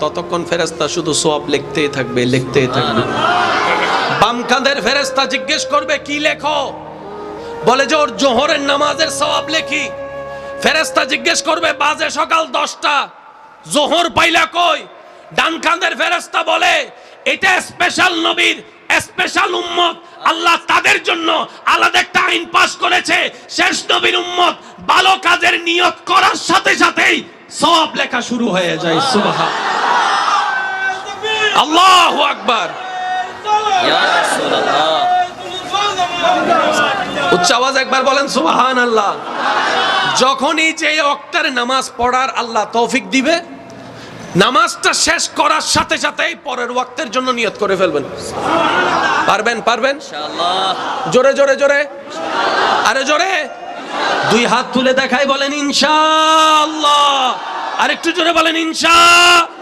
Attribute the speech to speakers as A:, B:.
A: ততক্ষণ ফেরেশতা শুধু সওয়াব লিখতেই থাকবে, লিখতেই থাকবে। বাম কাঁধের ফেরেশতা জিজ্ঞেস করবে কি লেখো? বলে যে ওর জোহরের নামাজের সওয়াব লেখি। ফেরেশতা জিজ্ঞেস করবে বাজে সকাল 10টা, জোহর পাইলা কই? ডান কাঁধের ফেরেশতা বলে এটা স্পেশাল নবীর স্পেশাল উম্মত, আল্লাহ তাদের জন্য আলাদা একটা আইন পাশ করেছে। শেষ নবীর উম্মত ভালো কাজের নিয়ত করার সাথে সাথেই সওয়াব লেখা শুরু হয়ে যায়। সুবহান আল্লাহু আকবার।
B: ইয়া রাসূলুল্লাহ,
A: উচ্চ আওয়াজ একবার বলেন সুবহানাল্লাহ। যখনই যে ওয়াক্তের নামাজ পড়ার আল্লাহ তৌফিক দিবে, নামাজটা শেষ করার সাথে সাথেই পরের ওয়াক্তের জন্য নিয়ত করে ফেলবেন। পারবেন? পারবেন?
B: ইনশাআল্লাহ।
A: জোরে জোরে জোরে, আরে জোরে। দুই হাত তুলে দেখাই বলেন ইনশাআল্লাহ। আরেকটু জোরে বলেন ইনশাআল্লাহ।